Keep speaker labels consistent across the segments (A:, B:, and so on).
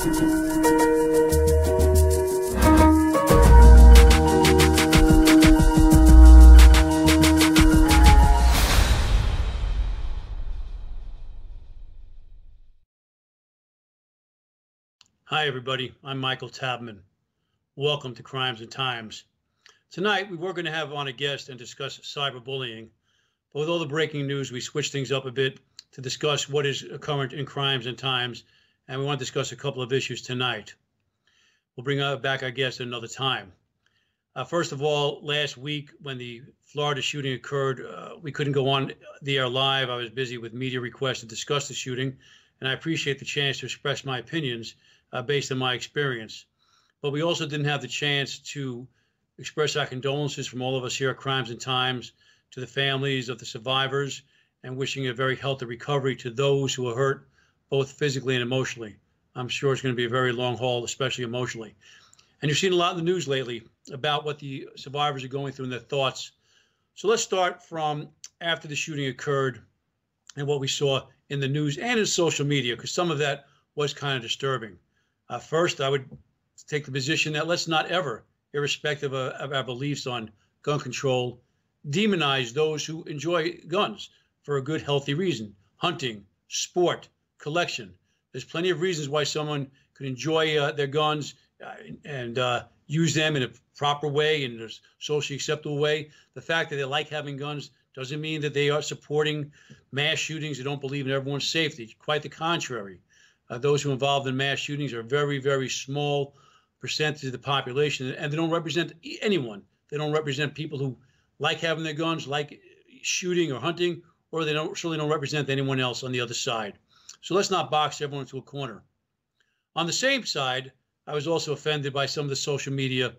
A: Hi, everybody. I'm Michael Tabman. Welcome to Crimes and Times. Tonight, we were going to have on a guest and discuss cyberbullying. But with all the breaking news, we switched things up a bit to discuss what is current in Crimes and Times. And we want to discuss a couple of issues tonight. We'll bring back our guest another time. First of all, last week when the Florida shooting occurred, we couldn't go on the air live. I was busy with media requests to discuss the shooting. And I appreciate the chance to express my opinions based on my experience. But we also didn't have the chance to express our condolences from all of us here at Crimes and Times to the families of the survivors and wishing a very healthy recovery to those who were hurt, both physically and emotionally. I'm sure it's going to be a very long haul, especially emotionally. And you've seen a lot in the news lately about what the survivors are going through and their thoughts. So let's start from after the shooting occurred and what we saw in the news and in social media, because some of that was kind of disturbing. First, I would take the position that let's not ever, irrespective of our beliefs on gun control, demonize those who enjoy guns for a good, healthy reason. Hunting, sport, collection. There's plenty of reasons why someone could enjoy their guns and use them in a proper way, in a socially acceptable way. The fact that they like having guns doesn't mean that they are supporting mass shootings. They don't believe in everyone's safety. Quite the contrary. Those who are involved in mass shootings are a very, very small percentage of the population, and they don't represent anyone. They don't represent people who like having their guns, like shooting or hunting, or they certainly don't represent anyone else on the other side. So let's not box everyone into a corner. On the same side, I was also offended by some of the social media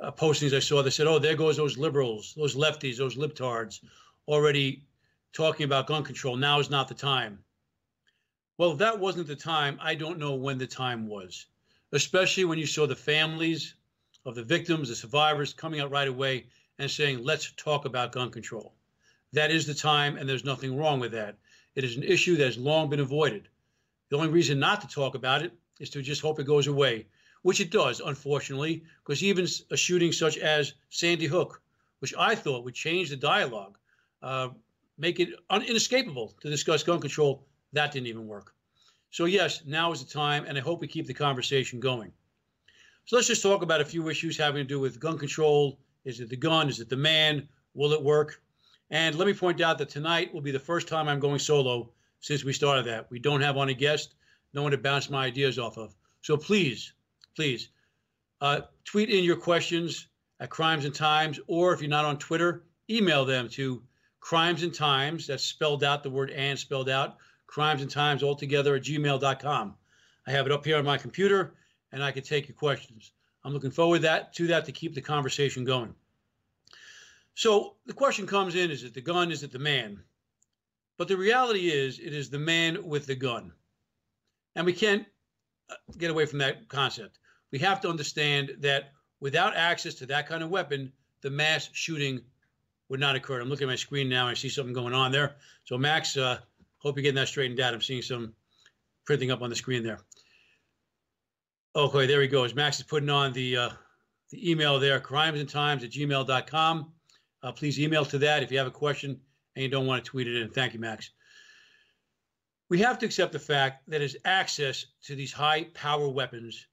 A: postings I saw that said, oh, there goes those liberals, those lefties, those libtards already talking about gun control. Now is not the time. Well, if that wasn't the time, I don't know when the time was, especially when you saw the families of the victims, the survivors coming out right away and saying, let's talk about gun control. That is the time, and there's nothing wrong with that. It is an issue that has long been avoided. The only reason not to talk about it is to just hope it goes away, which it does, unfortunately, because even a shooting such as Sandy Hook, which I thought would change the dialogue, make it inescapable to discuss gun control, that didn't even work. So yes, now is the time, and I hope we keep the conversation going. So let's just talk about a few issues having to do with gun control. Is it the gun? Is it the man? Will it work? And let me point out that tonight will be the first time I'm going solo since we started that. We don't have on a guest, no one to bounce my ideas off of. So please, tweet in your questions at Crimes and Times, or if you're not on Twitter, email them to Crimes and Times, that's spelled out, the word and spelled out, Crimes and Times altogether at gmail.com. I have it up here on my computer, and I can take your questions. I'm looking forward to that to keep the conversation going. So the question comes in, is it the gun? Is it the man? But the reality is, it is the man with the gun. And we can't get away from that concept. We have to understand that without access to that kind of weapon, the mass shooting would not occur. I'm looking at my screen now, and I see something going on there. So Max, hope you're getting that straightened out. I'm seeing some printing up on the screen there. Okay, there he goes. Max is putting on the email there, crimesandtimes@gmail.com. Please email to that if you have a question and you don't want to tweet it in. Thank you, Max. We have to accept the fact that there's access to these high-power weapons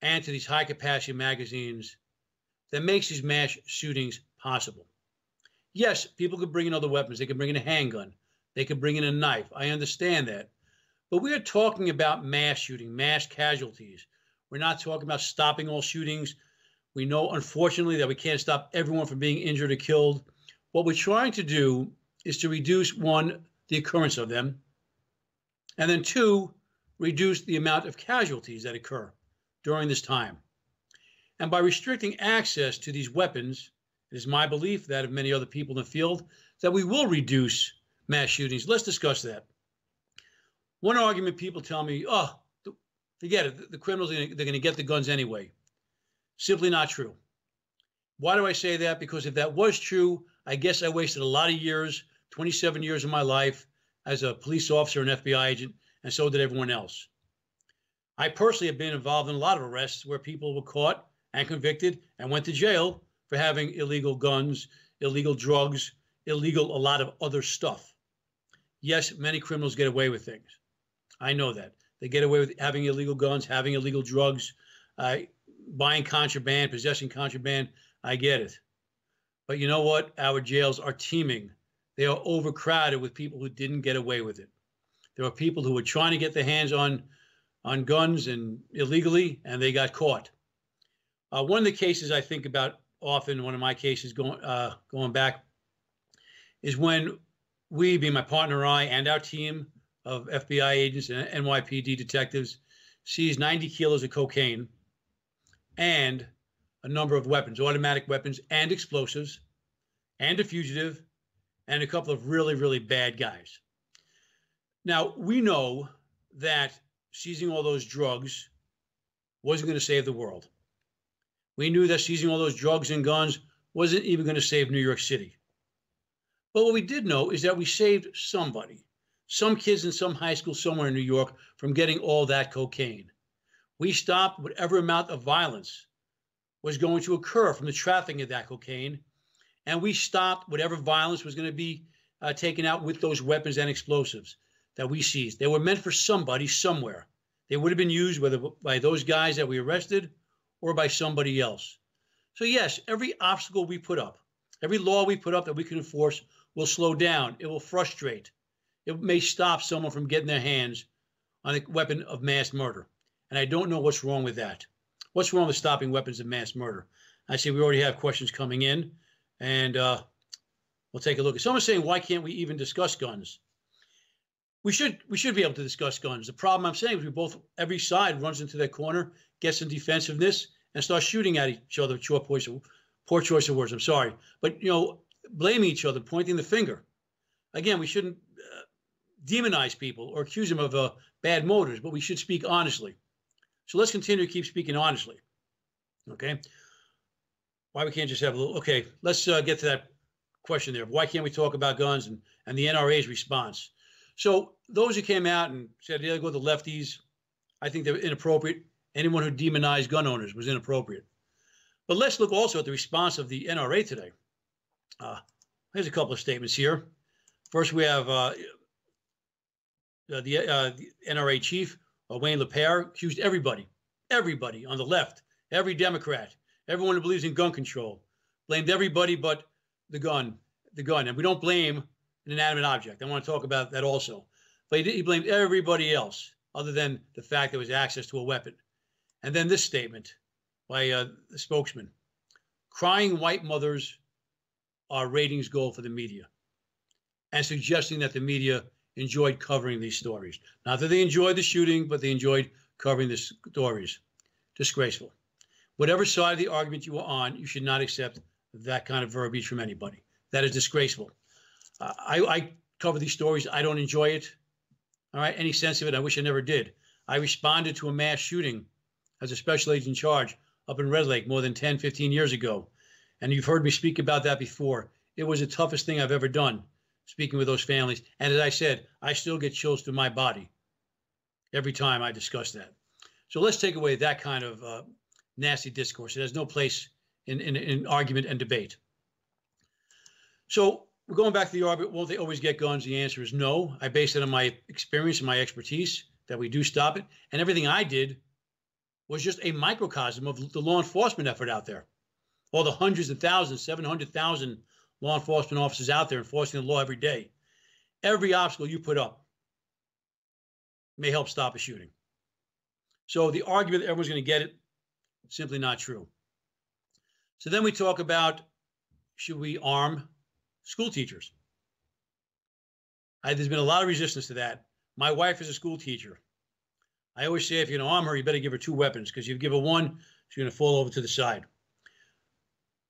A: and to these high-capacity magazines that makes these mass shootings possible. Yes, people could bring in other weapons. They could bring in a handgun. They could bring in a knife. I understand that. But we are talking about mass shooting, mass casualties. We're not talking about stopping all shootings. We know, unfortunately, that we can't stop everyone from being injured or killed. What we're trying to do is to reduce, one, the occurrence of them, and then two, reduce the amount of casualties that occur during this time. And by restricting access to these weapons, it is my belief, that of many other people in the field, that we will reduce mass shootings. Let's discuss that. One argument people tell me, oh, forget it, the criminals, they're going to get the guns anyway. Simply not true. Why do I say that? Because if that was true, I guess I wasted a lot of years, 27 years of my life as a police officer and FBI agent, and so did everyone else. I personally have been involved in a lot of arrests where people were caught and convicted and went to jail for having illegal guns, illegal drugs, illegal a lot of other stuff. Yes, many criminals get away with things. I know that. They get away with having illegal guns, having illegal drugs, buying contraband, possessing contraband. I get it. But you know what? Our jails are teeming. They are overcrowded with people who didn't get away with it. There are people who were trying to get their hands on guns and illegally, and they got caught. One of the cases I think about often, one of my cases going back, is when we, being my partner and I, and our team of FBI agents and NYPD detectives, seized 90 kilos of cocaine and a number of weapons, automatic weapons and explosives, and a fugitive, and a couple of really, really bad guys. Now, we know that seizing all those drugs wasn't going to save the world. We knew that seizing all those drugs and guns wasn't even going to save New York City. But what we did know is that we saved somebody, some kids in some high school somewhere in New York, from getting all that cocaine. We stopped whatever amount of violence was going to occur from the trafficking of that cocaine, and we stopped whatever violence was going to be taken out with those weapons and explosives that we seized. They were meant for somebody somewhere. They would have been used whether by those guys that we arrested or by somebody else. So yes, every obstacle we put up, every law we put up that we can enforce will slow down. It will frustrate. It may stop someone from getting their hands on a weapon of mass murder. And I don't know what's wrong with that. What's wrong with stopping weapons of mass murder? I see we already have questions coming in, and we'll take a look. Someone's saying, why can't we even discuss guns? We should be able to discuss guns. The problem I'm saying is every side runs into their corner, gets in defensiveness, and starts shooting at each other. Poor choice of words. I'm sorry. But, blaming each other, pointing the finger. Again, we shouldn't demonize people or accuse them of bad motives, but we should speak honestly. So let's continue to keep speaking honestly. Okay? Why we can't just have a little... Okay, let's get to that question there. Why can't we talk about guns and the NRA's response? So those who came out and said, yeah, go to the lefties, I think they're inappropriate. Anyone who demonized gun owners was inappropriate. But let's look also at the response of the NRA today. Here's a couple of statements here. First, we have the NRA chief, Wayne LaPierre, accused everybody on the left, every Democrat, everyone who believes in gun control, blamed everybody but the gun. And we don't blame an inanimate object. I want to talk about that also. But he blamed everybody else other than the fact there was access to a weapon. And then this statement by the spokesman: crying white mothers are ratings goal for the media, and suggesting that the media enjoyed covering these stories. Not that they enjoyed the shooting, but they enjoyed covering the stories. Disgraceful. Whatever side of the argument you are on, you should not accept that kind of verbiage from anybody. That is disgraceful. I cover these stories. I don't enjoy it. All right, any sense of it, I wish I never did. I responded to a mass shooting as a special agent in charge up in Red Lake more than 10, 15 years ago. And you've heard me speak about that before. It was the toughest thing I've ever done, speaking with those families. And as I said, I still get chills through my body every time I discuss that. So let's take away that kind of nasty discourse. It has no place in argument and debate. So we're going back to the argument, won't they always get guns? The answer is no. I base it on my experience and my expertise that we do stop it. And everything I did was just a microcosm of the law enforcement effort out there. All the hundreds of thousands, 700,000 law enforcement officers out there enforcing the law every day. Every obstacle you put up may help stop a shooting. So the argument that everyone's going to get it, simply not true. So then we talk about, should we arm school teachers? There's been a lot of resistance to that. My wife is a school teacher. I always say if you're going to arm her, you better give her 2 weapons, because if you give her one, she's going to fall over to the side.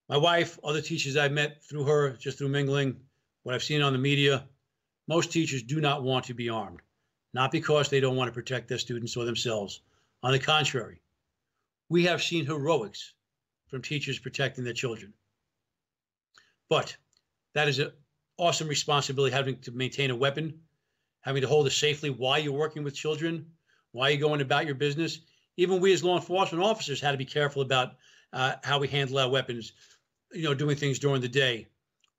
A: My wife, other teachers I've met through her, just through mingling, what I've seen on the media, most teachers do not want to be armed. Not because they don't want to protect their students or themselves. On the contrary, we have seen heroics from teachers protecting their children. But that is an awesome responsibility, having to maintain a weapon, having to hold it safely while you're working with children, Why are you going about your business? Even we as law enforcement officers had to be careful about how we handle our weapons, doing things during the day.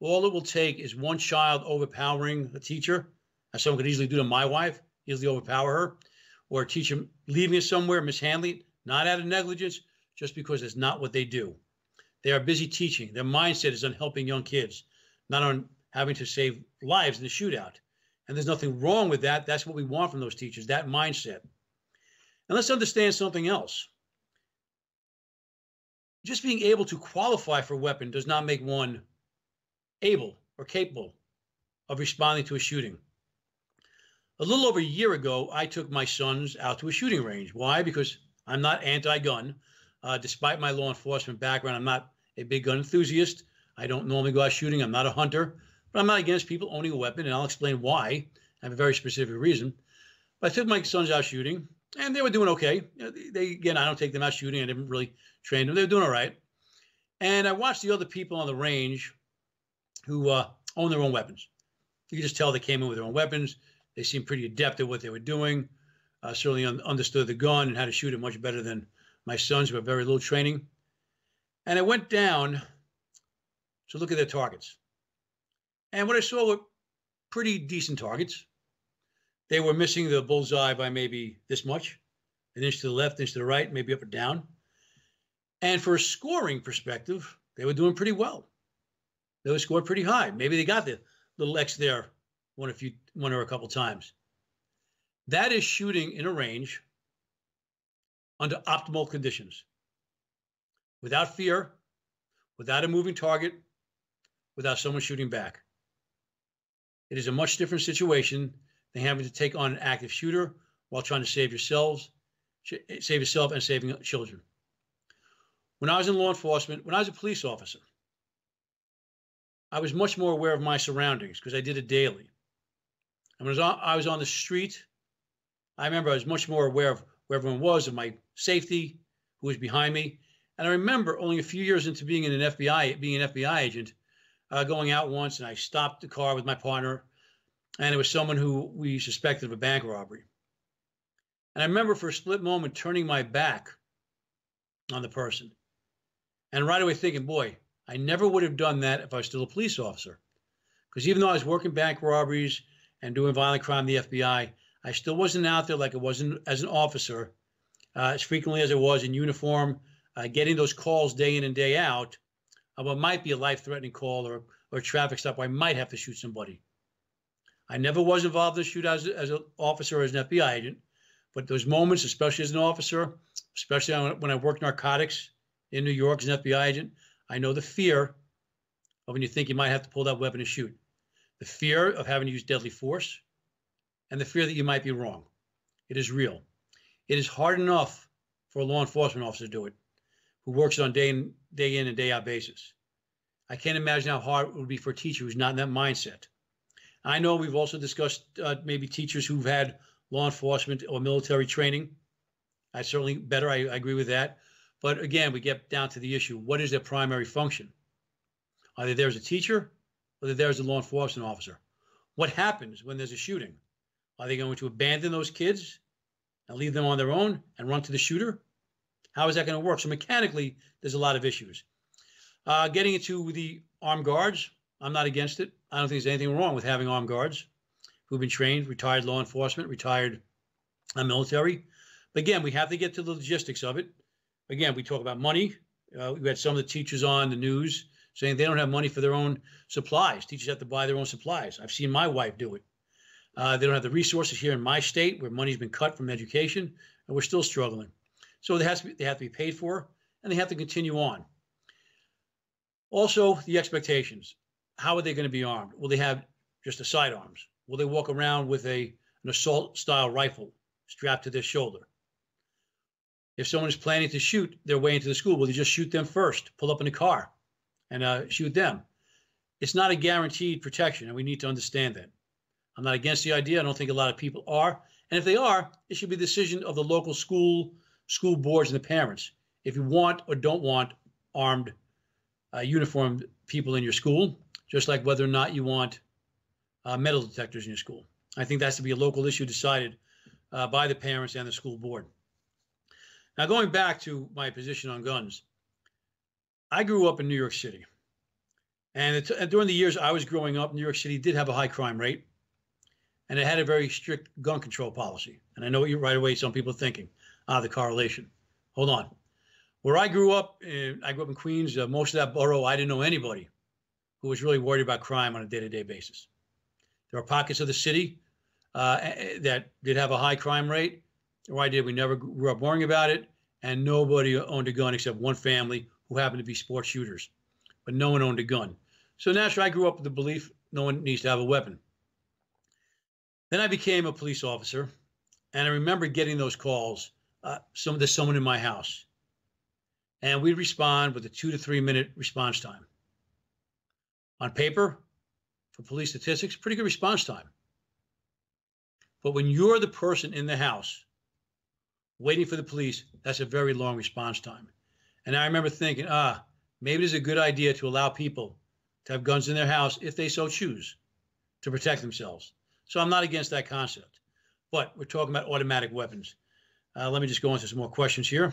A: All it will take is one child overpowering a teacher, as someone could easily do to my wife, easily overpower her, or a teacher leaving us somewhere, mishandling it, not out of negligence, just because it's not what they do. They are busy teaching. Their mindset is on helping young kids, not on having to save lives in the shootout. And there's nothing wrong with that. That's what we want from those teachers, that mindset. And let's understand something else. Just being able to qualify for a weapon does not make one able or capable of responding to a shooting. A little over a year ago, I took my sons out to a shooting range. Why? Because I'm not anti-gun. Despite my law enforcement background, I'm not a big gun enthusiast. I don't normally go out shooting. I'm not a hunter. But I'm not against people owning a weapon, and I'll explain why. I have a very specific reason. But I took my sons out shooting, and they were doing okay. Again, I don't take them out shooting. I didn't really train them. They were doing all right. And I watched the other people on the range who own their own weapons. You could just tell they came in with their own weapons. They seemed pretty adept at what they were doing. Certainly understood the gun and how to shoot it much better than my sons who have very little training. And I went down to look at their targets. And what I saw were pretty decent targets. They were missing the bullseye by maybe this much, an inch to the left, inch to the right, maybe up or down. And for a scoring perspective, they were doing pretty well. They were scored pretty high. Maybe they got the little X there one or a couple times. That is shooting in a range under optimal conditions, without fear, without a moving target, without someone shooting back. It is a much different situation than having to take on an active shooter while trying to save yourself and saving children. When I was in law enforcement, when I was a police officer, I was much more aware of my surroundings because I did it daily. And when I was on the street, I remember I was much more aware of where everyone was, of my safety, who was behind me. And I remember only a few years into being an FBI agent, going out once, and I stopped the car with my partner, and it was someone who we suspected of a bank robbery. And I remember for a split moment turning my back on the person, and right away thinking, boy, I never would have done that if I was still a police officer. Because even though I was working bank robberies and doing violent crime in the FBI, I still wasn't out there like I wasn't as an officer, as frequently as I was in uniform, getting those calls day in and day out of what might be a life-threatening call or a traffic stop where I might have to shoot somebody. I never was involved in a shootout as an officer or as an FBI agent, but those moments, especially as an officer, especially when I worked narcotics in New York as an FBI agent, I know the fear of when you think you might have to pull that weapon and shoot, the fear of having to use deadly force, and the fear that you might be wrong. It is real. It is hard enough for a law enforcement officer to do it, who works on day in and day out basis. I can't imagine how hard it would be for a teacher who's not in that mindset. I know we've also discussed maybe teachers who've had law enforcement or military training. I agree with that. But again, we get down to the issue. What is their primary function? Are they there as a teacher or are they there as a law enforcement officer? What happens when there's a shooting? Are they going to abandon those kids and leave them on their own and run to the shooter? How is that going to work? So mechanically, there's a lot of issues. Getting into the armed guards, I'm not against it. I don't think there's anything wrong with having armed guards who've been trained, retired law enforcement, retired military. But again, we have to get to the logistics of it. Again, we talk about money. We had some of the teachers on the news saying they don't have money for their own supplies. Teachers have to buy their own supplies. I've seen my wife do it. They don't have the resources here in my state where money's been cut from education, and we're still struggling. So they have to be paid for, and they have to continue on. Also, the expectations. How are they going to be armed? Will they have just a sidearms? Will they walk around with an assault-style rifle strapped to their shoulder? If someone is planning to shoot their way into the school, will they just shoot them first, pull up in a car, and shoot them? It's not a guaranteed protection, and we need to understand that. I'm not against the idea. I don't think a lot of people are. And if they are, it should be the decision of the local school boards and the parents. If you want or don't want armed, uniformed people in your school, just like whether or not you want metal detectors in your school. I think that's to be a local issue decided by the parents and the school board. Now, going back to my position on guns, I grew up in New York City. And during the years I was growing up, New York City did have a high crime rate, and it had a very strict gun control policy. And I know what you right away, some people are thinking, the correlation. Hold on. Where I grew up in Queens, most of that borough, I didn't know anybody who was really worried about crime on a day-to-day basis. There are pockets of the city that did have a high crime rate. Where I did, we never grew up worrying about it, and nobody owned a gun except one family who happened to be sports shooters. But no one owned a gun. So naturally, I grew up with the belief no one needs to have a weapon. Then I became a police officer, and I remember getting those calls. There's someone in my house, and we'd respond with a 2 to 3 minute response time. On paper, for police statistics, pretty good response time. But when you're the person in the house waiting for the police, that's a very long response time. And I remember thinking, maybe it's a good idea to allow people to have guns in their house if they so choose to protect themselves. So I'm not against that concept, but we're talking about automatic weapons. Let me just go into some more questions here.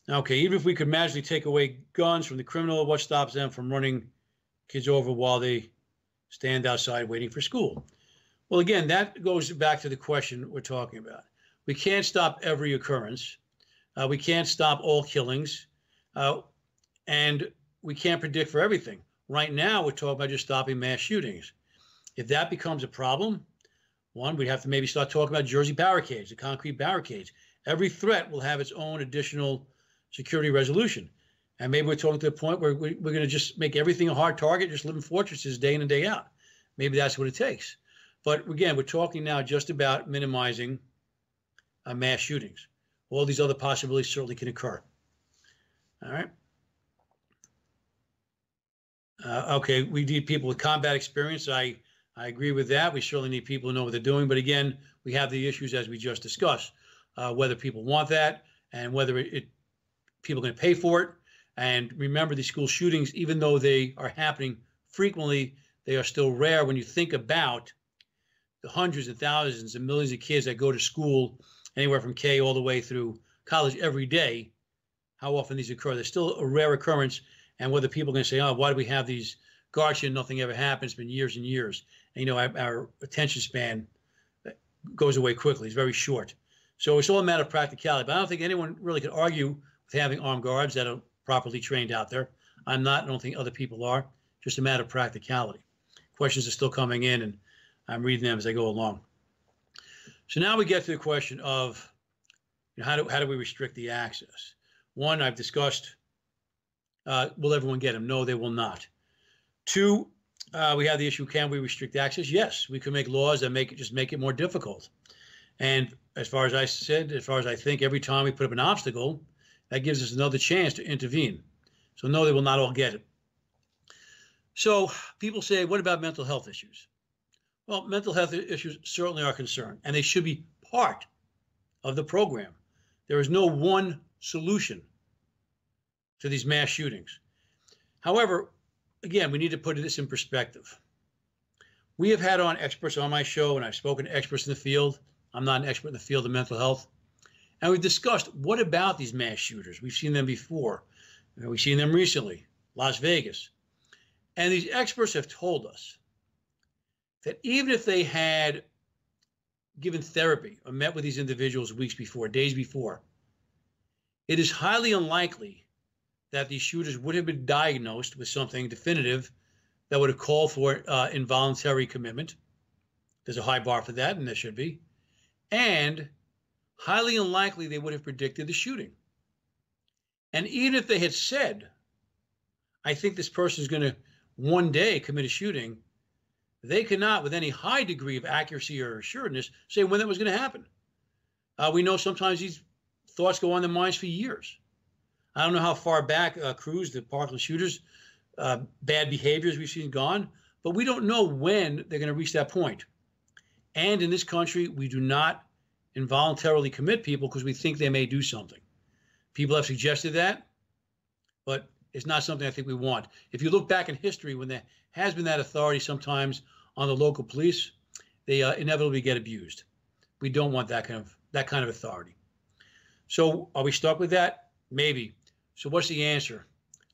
A: Okay, even if we could magically take away guns from the criminal, what stops them from running kids over while they stand outside waiting for school? Well, again, that goes back to the question we're talking about. We can't stop every occurrence. We can't stop all killings. And we can't predict for everything. Right now, we're talking about just stopping mass shootings. If that becomes a problem, one, we'd have to maybe start talking about Jersey barricades, the concrete barricades. Every threat will have its own additional security resolution. And maybe we're talking to the point where we're going to just make everything a hard target, just live in fortresses day in and day out. Maybe that's what it takes. But again, we're talking now just about minimizing mass shootings. All these other possibilities certainly can occur. All right. Okay, we need people with combat experience. I agree with that. We certainly need people who know what they're doing. But again, we have the issues as we just discussed, whether people want that and whether people are going to pay for it. And remember, these school shootings, even though they are happening frequently, they are still rare when you think about the hundreds and thousands and millions of kids that go to school anywhere from K all the way through college every day. How often these occur? They're still a rare occurrence. And whether people are going to say, why do we have these guards here? Nothing ever happens. It's been years and years. And, our attention span goes away quickly. It's very short. So it's all a matter of practicality. But I don't think anyone really could argue with having armed guards that are properly trained out there. I'm not. I don't think other people are. Just a matter of practicality. Questions are still coming in, and I'm reading them as I go along. So now we get to the question of how do we restrict the access? One, I've discussed. Will everyone get them? No, they will not. Two, we have the issue, can we restrict access? Yes, we can make laws that make it more difficult. And as far as I said, as far as I think, every time we put up an obstacle, that gives us another chance to intervene. So no, they will not all get it. So people say, what about mental health issues? Well, mental health issues certainly are a concern, and they should be part of the program. There is no one solution to these mass shootings. However, again, we need to put this in perspective. We have had on experts on my show, and I've spoken to experts in the field. I'm not an expert in the field of mental health. And we've discussed, what about these mass shooters? We've seen them before. We've seen them recently, Las Vegas. And these experts have told us that even if they had given therapy or met with these individuals weeks before, days before, it is highly unlikely that these shooters would have been diagnosed with something definitive that would have called for involuntary commitment. There's a high bar for that, and there should be. And highly unlikely they would have predicted the shooting. And even if they had said, I think this person is going to one day commit a shooting, they cannot, with any high degree of accuracy or assuredness, say when that was going to happen. We know sometimes these thoughts go on their minds for years. I don't know how far back Cruz, the Parkland shooters, bad behaviors we've seen gone, but we don't know when they're going to reach that point. And in this country, we do not involuntarily commit people because we think they may do something. People have suggested that, but it's not something I think we want. If you look back in history, when there has been that authority sometimes on the local police, they inevitably get abused. We don't want that kind of authority. So are we stuck with that? Maybe. So what's the answer?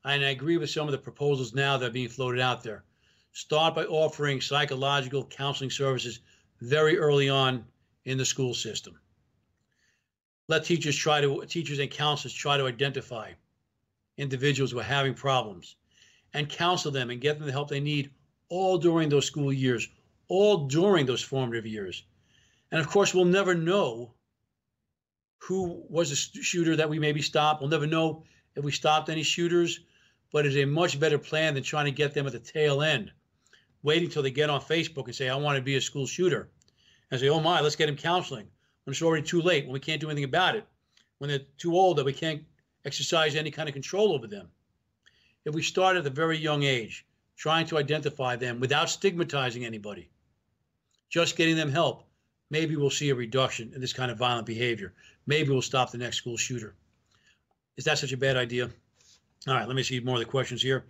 A: And I agree with some of the proposals now that are being floated out there. Start by offering psychological counseling services very early on in the school system. Let teachers and counselors try to identify individuals who are having problems and counsel them and get them the help they need all during those school years, all during those formative years. And of course, we'll never know who was the shooter that we maybe stopped. We'll never know if we stopped any shooters, but it's a much better plan than trying to get them at the tail end, waiting till they get on Facebook and say, I want to be a school shooter. And say, oh my, let's get him counseling. When it's already too late, when we can't do anything about it, when they're too old that we can't exercise any kind of control over them. If we start at a very young age, trying to identify them without stigmatizing anybody, just getting them help, maybe we'll see a reduction in this kind of violent behavior. Maybe we'll stop the next school shooter. Is that such a bad idea? All right, let me see more of the questions here.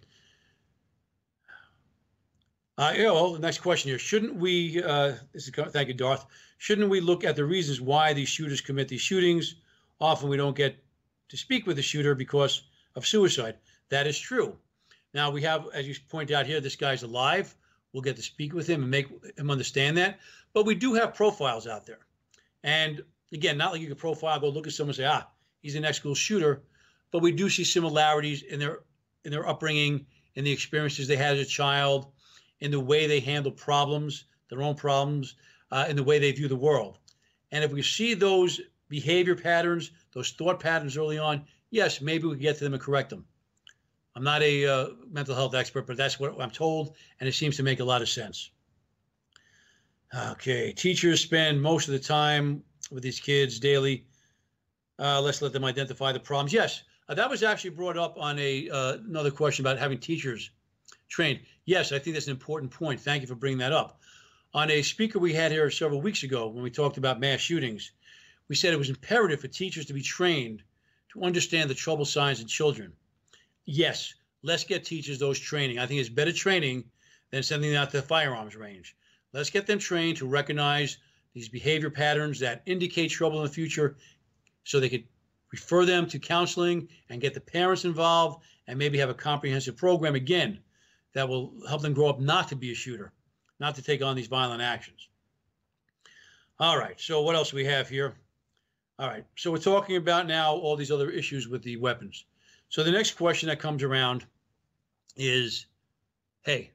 A: The next question here. Shouldn't we, thank you, Darth. Shouldn't we look at the reasons why these shooters commit these shootings? Often we don't get to speak with the shooter because of suicide. That is true. Now we have, as you point out here, this guy's alive. We'll get to speak with him and make him understand that. But we do have profiles out there. And again, not like you can profile, go look at someone and say, he's an ex-school shooter. But we do see similarities in their upbringing, in the experiences they had as a child, in the way they handle problems, their own problems, in the way they view the world. And if we see those behavior patterns, those thought patterns early on, yes, maybe we can get to them and correct them. I'm not a mental health expert, but that's what I'm told, and it seems to make a lot of sense. Okay, teachers spend most of the time with these kids daily. Let's let them identify the problems. Yes, that was actually brought up on another question about having teachers trained. Yes, I think that's an important point. Thank you for bringing that up. On a speaker we had here several weeks ago when we talked about mass shootings, we said it was imperative for teachers to be trained to understand the trouble signs in children. Yes, let's get teachers those training. I think it's better training than sending them out to the firearms range. Let's get them trained to recognize these behavior patterns that indicate trouble in the future so they could refer them to counseling and get the parents involved and maybe have a comprehensive program, again, that will help them grow up not to be a shooter, not to take on these violent actions. All right, so what else do we have here? All right, so we're talking about now all these other issues with the weapons. So the next question that comes around is, hey,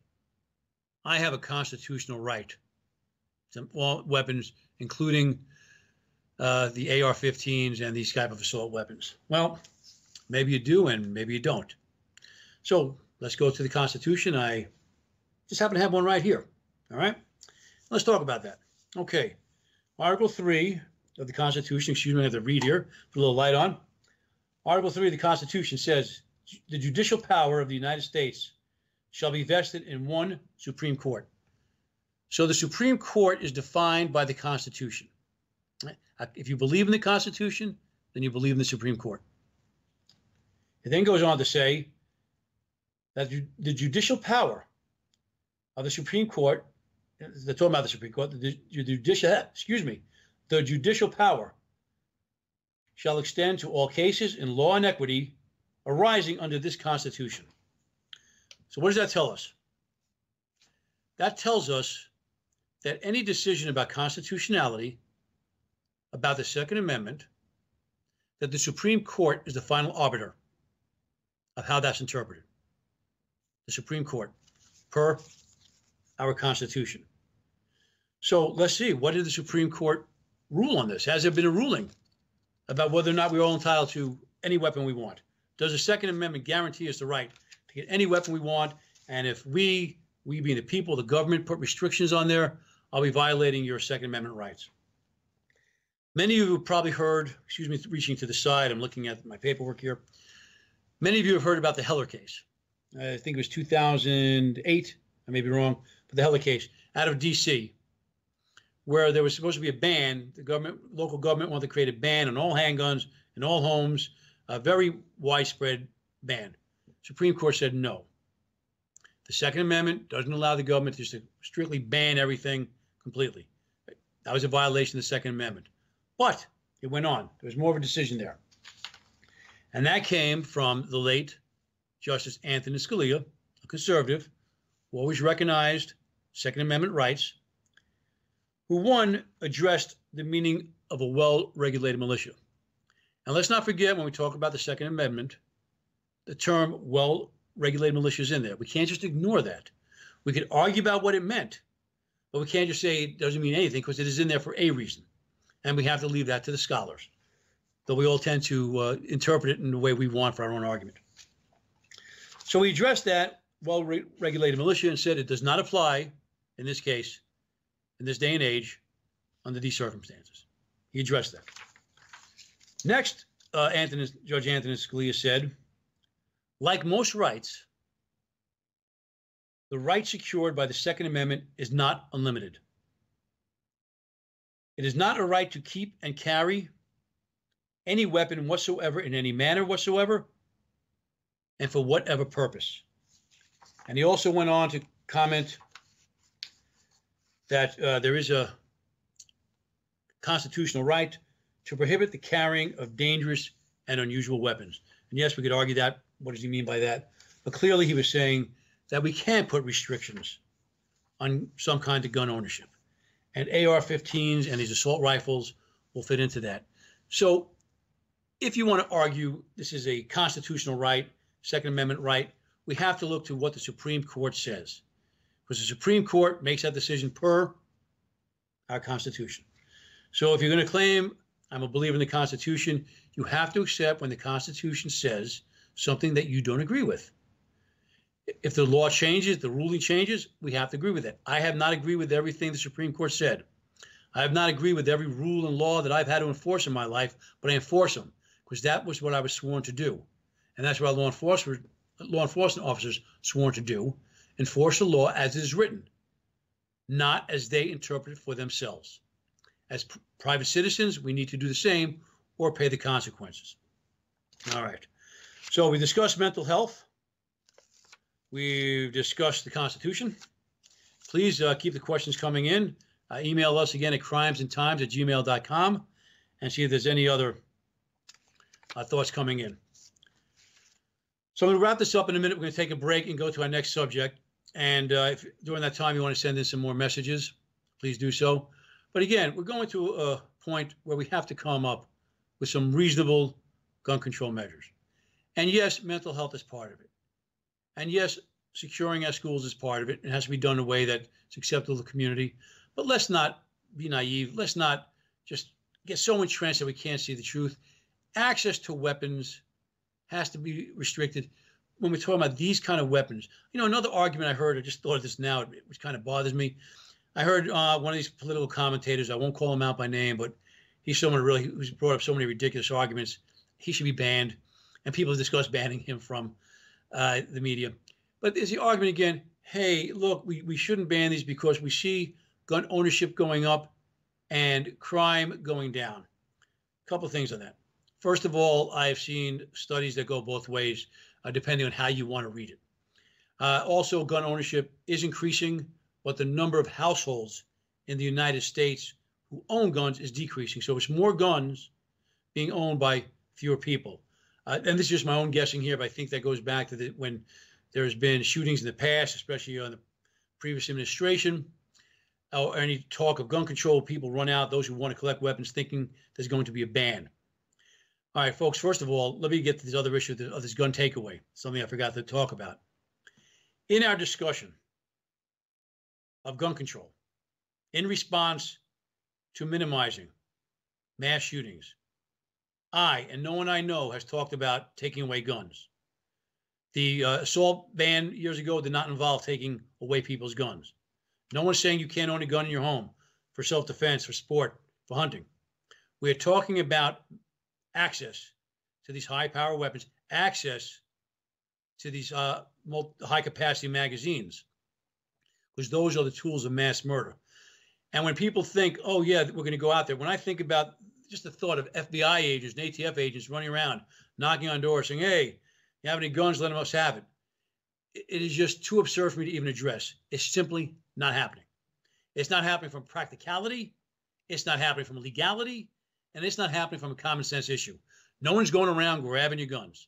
A: I have a constitutional right to all weapons, including the AR-15s and these type of assault weapons. Well, maybe you do and maybe you don't. So let's go to the Constitution. I just happen to have one right here. All right, let's talk about that. Okay, Article 3 of the Constitution, excuse me, I have to read here, put a little light on. Article 3 of the Constitution says, the judicial power of the United States shall be vested in one Supreme Court. So the Supreme Court is defined by the Constitution. If you believe in the Constitution, then you believe in the Supreme Court. It then goes on to say that the judicial power of the Supreme Court, they're talking about the Supreme Court, the judicial power shall extend to all cases in law and equity arising under this Constitution. So what does that tell us? That tells us that any decision about constitutionality, about the Second Amendment, that the Supreme Court is the final arbiter of how that's interpreted. The Supreme Court, per our Constitution. So let's see, what did the Supreme Court rule on this? Has there been a ruling about whether or not we're all entitled to any weapon we want? Does the Second Amendment guarantee us the right to get any weapon we want? And if we being the people, the government, put restrictions on there, are we violating your Second Amendment rights? Many of you have probably heard, excuse me, reaching to the side, I'm looking at my paperwork here. Many of you have heard about the Heller case. I think it was 2008, I may be wrong, but the Heller case out of D.C., where there was supposed to be a ban. The local government wanted to create a ban on all handguns in all homes, a very widespread ban. Supreme Court said no. The Second Amendment doesn't allow the government just to strictly ban everything completely. That was a violation of the Second Amendment. But it went on. There was more of a decision there. And that came from the late Justice Anthony Scalia, a conservative, who always recognized Second Amendment rights, who, one, addressed the meaning of a well-regulated militia. And let's not forget, when we talk about the Second Amendment, the term well-regulated militia is in there. We can't just ignore that. We could argue about what it meant, but we can't just say it doesn't mean anything, because it is in there for a reason. And we have to leave that to the scholars, though we all tend to interpret it in the way we want for our own argument. So we addressed that well-regulated militia and said it does not apply in this case, in this day and age, under these circumstances. He addressed that. Next, Judge Anthony Scalia said, like most rights, the right secured by the Second Amendment is not unlimited. It is not a right to keep and carry any weapon whatsoever in any manner whatsoever and for whatever purpose. And he also went on to comment that there is a constitutional right to prohibit the carrying of dangerous and unusual weapons. And yes, we could argue that. What does he mean by that? But clearly he was saying that we can put restrictions on some kind of gun ownership. And AR-15s and these assault rifles will fit into that. So if you want to argue this is a constitutional right, Second Amendment right, we have to look to what the Supreme Court says. Because the Supreme Court makes that decision per our Constitution. So if you're going to claim I'm a believer in the Constitution, you have to accept when the Constitution says something that you don't agree with. If the law changes, the ruling changes, we have to agree with it. I have not agreed with everything the Supreme Court said. I have not agreed with every rule and law that I've had to enforce in my life, but I enforce them because that was what I was sworn to do. And that's what our law enforcement officers sworn to do, enforce the law as it is written, not as they interpret it for themselves. As private citizens, we need to do the same or pay the consequences. All right. So we discussed mental health. We've discussed the Constitution. Please keep the questions coming in. Email us again at crimesandtimes@gmail.com and see if there's any other thoughts coming in. So I'm going to wrap this up in a minute. We're going to take a break and go to our next subject. And if during that time you want to send in some more messages, please do so. But again, we're going to a point where we have to come up with some reasonable gun control measures. And yes, mental health is part of it. And yes, securing our schools is part of it. It has to be done in a way that's acceptable to the community. But let's not be naive. Let's not just get so entrenched that we can't see the truth. Access to weapons has to be restricted when we're talking about these kind of weapons. You know, another argument I heard, I just thought of this now, which kind of bothers me. I heard one of these political commentators, I won't call him out by name, but he's someone who's brought up so many ridiculous arguments. He should be banned. And people have discussed banning him from the media. But there's the argument again, hey, look, we shouldn't ban these because we see gun ownership going up and crime going down. A couple of things on that. First of all, I've seen studies that go both ways, depending on how you want to read it. Also, gun ownership is increasing, but the number of households in the United States who own guns is decreasing. So it's more guns being owned by fewer people. And this is just my own guessing here, but I think that goes back to when there's been shootings in the past, especially on the previous administration, or any talk of gun control, people run out, those who want to collect weapons thinking there's going to be a ban. All right, folks, first of all, let me get to this other issue of this gun takeaway, something I forgot to talk about. In our discussion of gun control, in response to minimizing mass shootings, I, and no one I know, has talked about taking away guns. The assault ban years ago did not involve taking away people's guns. No one's saying you can't own a gun in your home for self-defense, for sport, for hunting. We're talking about access to these high-power weapons, access to these high-capacity magazines, because those are the tools of mass murder. And when people think, oh, yeah, we're going to go out there, when I think about just the thought of FBI agents and ATF agents running around, knocking on doors, saying, hey, you have any guns, let us have it. It is just too absurd for me to even address. It's simply not happening. It's not happening from practicality. It's not happening from legality, and it's not happening from a common sense issue. No one's going around grabbing your guns.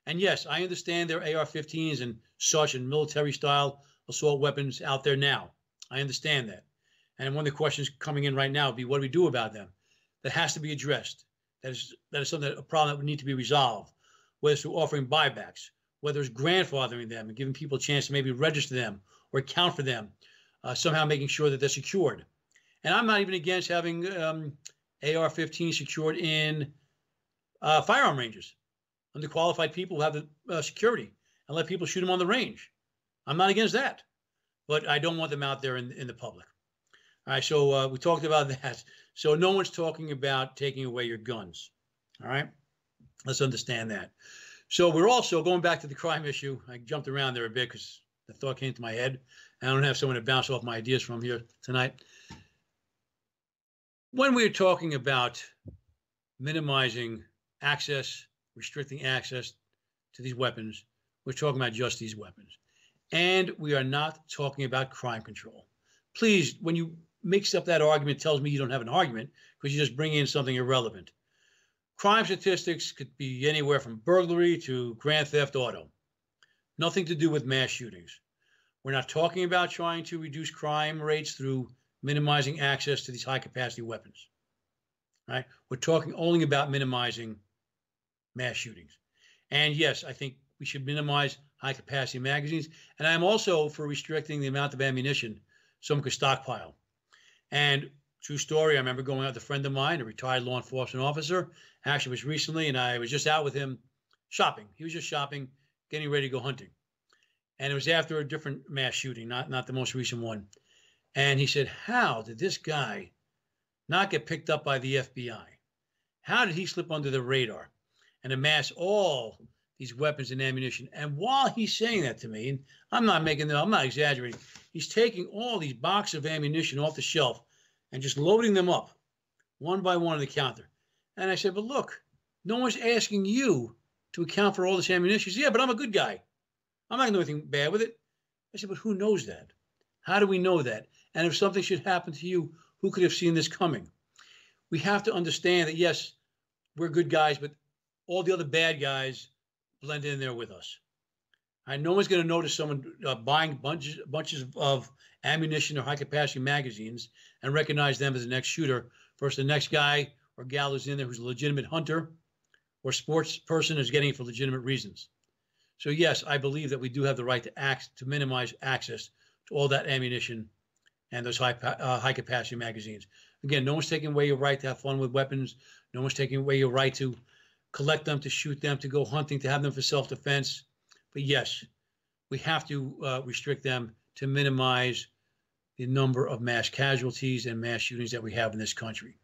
A: And yes, I understand there are AR-15s and such and military-style assault weapons out there now. I understand that. And one of the questions coming in right now would be, what do we do about them? That has to be addressed. That is something, a problem that would need to be resolved, whether it's through offering buybacks, whether it's grandfathering them and giving people a chance to maybe register them or account for them, somehow making sure that they're secured. And I'm not even against having AR-15 secured in firearm ranges. Underqualified people who have the security and let people shoot them on the range. I'm not against that, but I don't want them out there in the public. All right, so we talked about that. So no one's talking about taking away your guns. All right, let's understand that. So we're also going back to the crime issue. I jumped around there a bit because the thought came to my head. I don't have someone to bounce off my ideas from here tonight. When we're talking about minimizing access, restricting access to these weapons, we're talking about just these weapons. And we are not talking about crime control. Please, when you mix up that argument, it tells me you don't have an argument because you just bring in something irrelevant. Crime statistics could be anywhere from burglary to grand theft auto. Nothing to do with mass shootings. We're not talking about trying to reduce crime rates through minimizing access to these high-capacity weapons. Right? We're talking only about minimizing mass shootings. And yes, I think we should minimize high-capacity magazines. And I'm also for restricting the amount of ammunition someone could stockpile. And true story, I remember going out with a friend of mine, a retired law enforcement officer. Actually, it was recently, and I was just out with him shopping. He was just shopping, getting ready to go hunting. And it was after a different mass shooting, not the most recent one. And he said, how did this guy not get picked up by the FBI? How did he slip under the radar and amass all these weapons and ammunition? And while he's saying that to me, and I'm not exaggerating, he's taking all these boxes of ammunition off the shelf and just loading them up one by one on the counter. And I said, but look, no one's asking you to account for all this ammunition. He said, yeah, but I'm a good guy. I'm not going to do anything bad with it. I said, but who knows that? How do we know that? And if something should happen to you, who could have seen this coming? We have to understand that, yes, we're good guys, but all the other bad guys blend in there with us. And no one's going to notice someone buying bunches of ammunition or high-capacity magazines and recognize them as the next shooter versus the next guy or gal who's in there who's a legitimate hunter or sports person who's getting it for legitimate reasons. So, yes, I believe that we do have the right to minimize access to all that ammunition and those high-capacity magazines. Again, no one's taking away your right to have fun with weapons. No one's taking away your right to collect them, to shoot them, to go hunting, to have them for self-defense. But yes, we have to restrict them to minimize the number of mass casualties and mass shootings that we have in this country.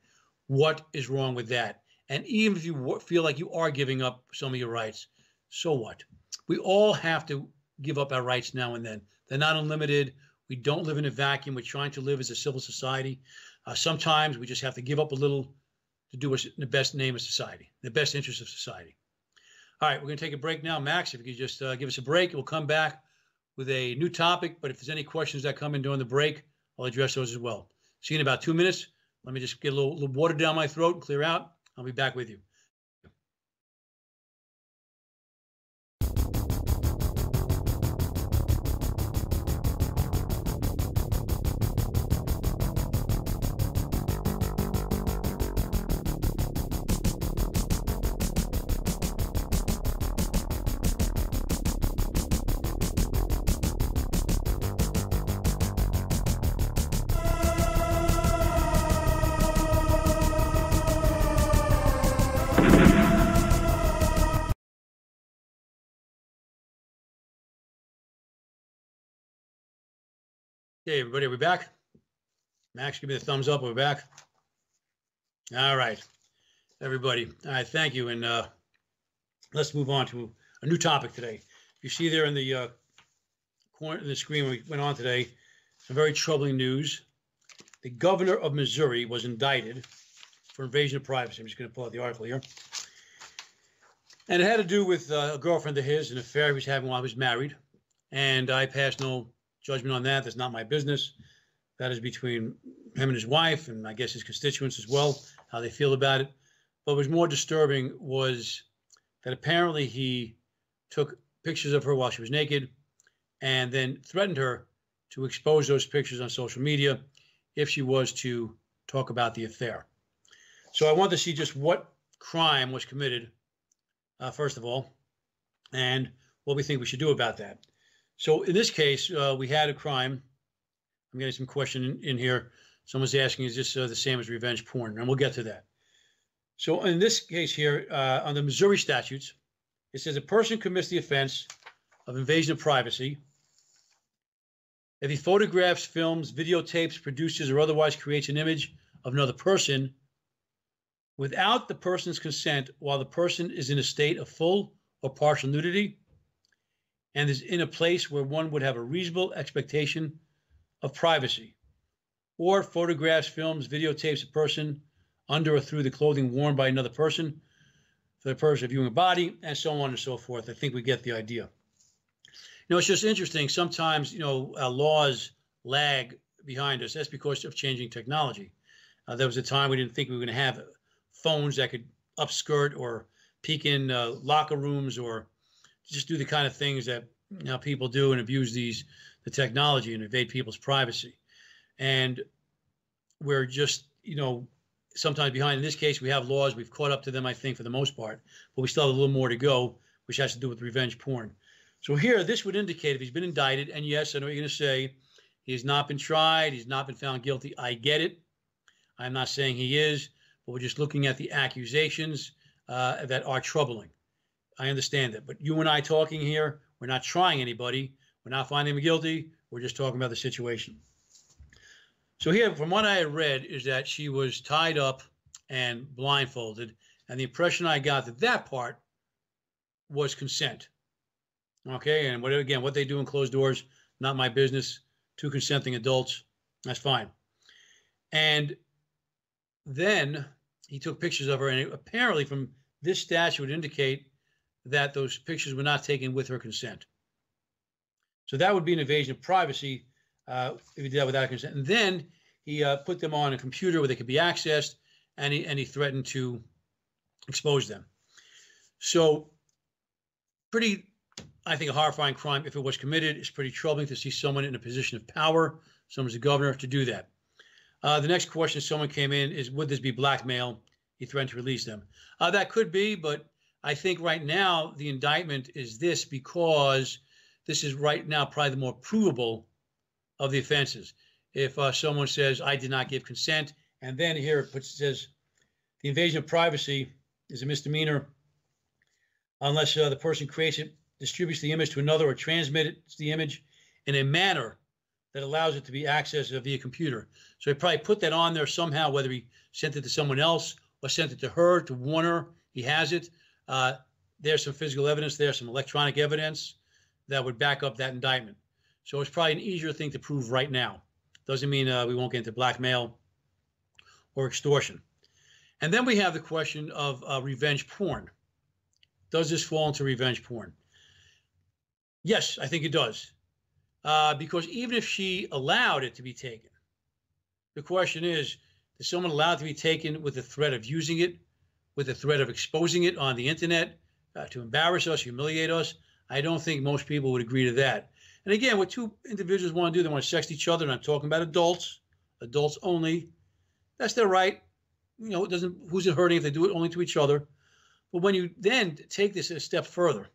A: What is wrong with that? And even if you feel like you are giving up some of your rights, so what? We all have to give up our rights now and then. They're not unlimited. We don't live in a vacuum. We're trying to live as a civil society. Sometimes we just have to give up a little to do what's in the best name of society, the best interest of society. All right, we're going to take a break now. Max, if you could just give us a break, we'll come back with a new topic. But if there's any questions that come in during the break, I'll address those as well. See you in about 2 minutes. Let me just get a little water down my throat and clear out. I'll be back with you. Hey, everybody, are we back? Max, give me the thumbs up. We're back. All right, everybody. All right, thank you. And let's move on to a new topic today. You see there in the corner of the screen when we went on today, some very troubling news. The governor of Missouri was indicted for invasion of privacy. I'm just going to pull out the article here. And it had to do with a girlfriend of his, an affair he was having while he was married. And I passed no judgment on that. That's not my business. That is between him and his wife, and I guess his constituents as well, how they feel about it. But what was more disturbing was that apparently he took pictures of her while she was naked and then threatened her to expose those pictures on social media if she was to talk about the affair. So I want to see just what crime was committed, first of all, and what we think we should do about that. So in this case, we had a crime. I'm getting some question in here. Someone's asking, is this the same as revenge porn? And we'll get to that. So in this case here, on the Missouri statutes, it says a person commits the offense of invasion of privacy if he photographs, films, videotapes, produces, or otherwise creates an image of another person without the person's consent while the person is in a state of full or partial nudity and is in a place where one would have a reasonable expectation of privacy, or photographs, films, videotapes a person under or through the clothing worn by another person for the purpose of viewing a body, and so on and so forth. I think we get the idea. It's just interesting. Sometimes, laws lag behind us. That's because of changing technology. There was a time we didn't think we were going to have phones that could upskirt or peek in locker rooms or just do the kind of things that people do and abuse the technology and invade people's privacy. And we're just, sometimes behind. In this case, we have laws. We've caught up to them, I think, for the most part, but we still have a little more to go, which has to do with revenge porn. So here, this would indicate if he's been indicted, and yes, I know what you're going to say, he has not been tried, he's not been found guilty. I get it. I'm not saying he is, but we're just looking at the accusations that are troubling. I understand that. But you and I talking here, we're not trying anybody. We're not finding him guilty. We're just talking about the situation. So here, from what I had read, is that she was tied up and blindfolded. And the impression I got that part was consent. Okay, and what they do in closed doors, not my business. Two consenting adults, that's fine. And then he took pictures of her, and apparently from this statute would indicate that those pictures were not taken with her consent. So that would be an invasion of privacy if he did that without consent. And then he put them on a computer where they could be accessed, and he threatened to expose them. So pretty, I think, a horrifying crime if it was committed. It's pretty troubling to see someone in a position of power, someone's a governor, to do that. The next question someone came in is, would this be blackmail? He threatened to release them. That could be, but I think right now the indictment is this because this is right now probably the more provable of the offenses. If someone says, I did not give consent, and then here it says the invasion of privacy is a misdemeanor unless the person creates it, distributes the image to another, or transmits the image in a manner that allows it to be accessed via computer. So he probably put that on there somehow, whether he sent it to someone else or sent it to her to warn her he has it. There's some physical evidence there, some electronic evidence that would back up that indictment. So it's probably an easier thing to prove right now. Doesn't mean we won't get into blackmail or extortion. And then we have the question of revenge porn. Does this fall into revenge porn? Yes, I think it does. Because even if she allowed it to be taken, the question is someone allow it to be taken with the threat of using it, with the threat of exposing it on the internet to embarrass us, humiliate us? I don't think most people would agree to that. And again, what two individuals want to do, they want to sext each other, and I'm talking about adults only. That's their right. Who's it hurting if they do it only to each other? But when you then take this a step further,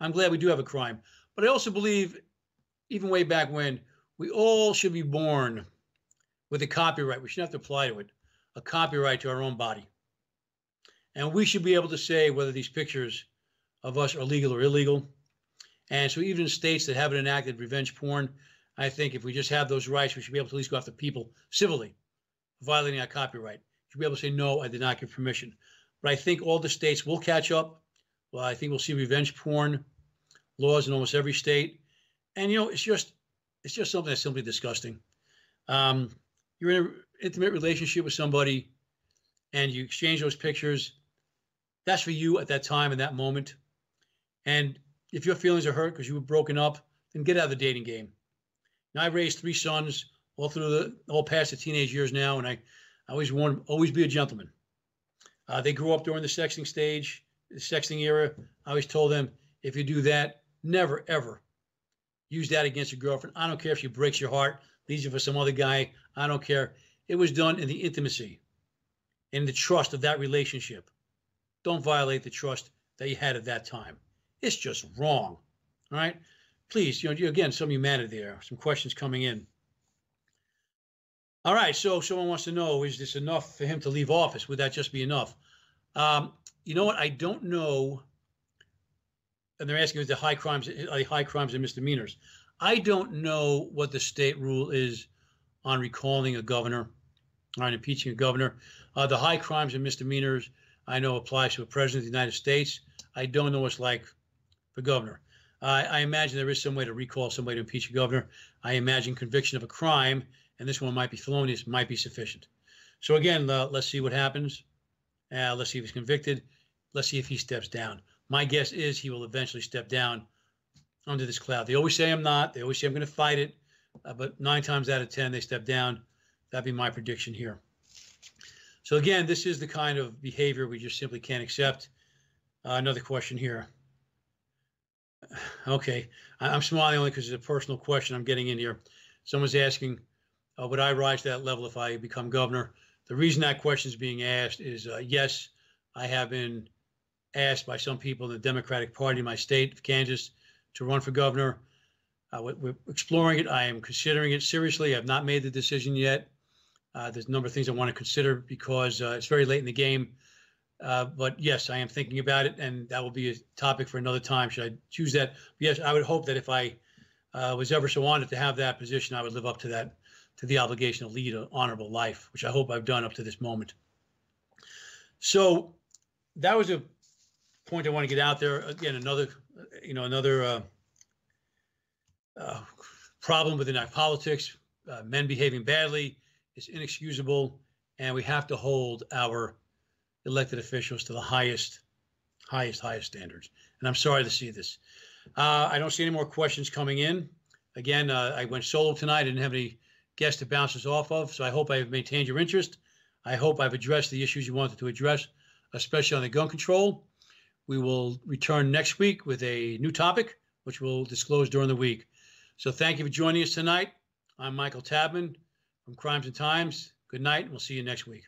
A: I'm glad we do have a crime. But I also believe, even way back when, we all should be born with a copyright. We shouldn't have to apply to it, a copyright to our own body. And we should be able to say whether these pictures of us are legal or illegal. And so even in states that haven't enacted revenge porn, I think if we just have those rights, we should be able to at least go after people civilly for violating our copyright. You should be able to say, no, I did not give permission. But I think all the states will catch up. Well, I think we'll see revenge porn laws in almost every state. And, it's just something that's simply disgusting. You're in an intimate relationship with somebody and you exchange those pictures. That's for you at that time, in that moment. And if your feelings are hurt because you were broken up, then get out of the dating game. Now, I raised 3 sons, all past the teenage years now, and I always warn them, always be a gentleman. They grew up during the sexting stage, the sexting era. I always told them, if you do that, never, ever use that against your girlfriend. I don't care if she breaks your heart, leaves you for some other guy. I don't care. It was done in the intimacy, in the trust of that relationship. Don't violate the trust that you had at that time. It's just wrong. All right? Please, again, some humanity there. Some questions coming in. All right, so someone wants to know, is this enough for him to leave office? Would that just be enough? You know what? I don't know. And they're asking, is the high crimes and misdemeanors? I don't know what the state rule is on recalling a governor, on impeaching a governor. The high crimes and misdemeanors, I know, applies to a president of the United States. I don't know what's like for governor. I imagine there is some way to recall somebody to impeach a governor. I imagine conviction of a crime, and this one might be felonious, might be sufficient. So again, let's see what happens. Let's see if he's convicted. Let's see if he steps down. My guess is he will eventually step down under this cloud. They always say I'm not. They always say I'm going to fight it. But 9 times out of 10, they step down. That'd be my prediction here. So again, this is the kind of behavior we just simply can't accept. Another question here. Okay, I'm smiling only because it's a personal question I'm getting in here. Someone's asking, would I rise to that level if I become governor? The reason that question is being asked is, yes, I have been asked by some people in the Democratic Party in my state of Kansas to run for governor. We're exploring it. I am considering it seriously. I've not made the decision yet. There's a number of things I want to consider because it's very late in the game. But yes, I am thinking about it, and that will be a topic for another time. Should I choose that? Yes, I would hope that if I was ever so honored to have that position, I would live up to that, to the obligation to lead an honorable life, which I hope I've done up to this moment. So that was a point I want to get out there. Again, another problem within our politics. Men behaving badly is inexcusable, and we have to hold our elected officials to the highest standards. And I'm sorry to see this. I don't see any more questions coming in. Again, I went solo tonight. I didn't have any guests to bounce this off of, so I hope I've maintained your interest. I hope I've addressed the issues you wanted to address, especially on the gun control. We will return next week with a new topic, which we'll disclose during the week. So thank you for joining us tonight. I'm Michael Tabman from Crimes and Times. Good night, and we'll see you next week.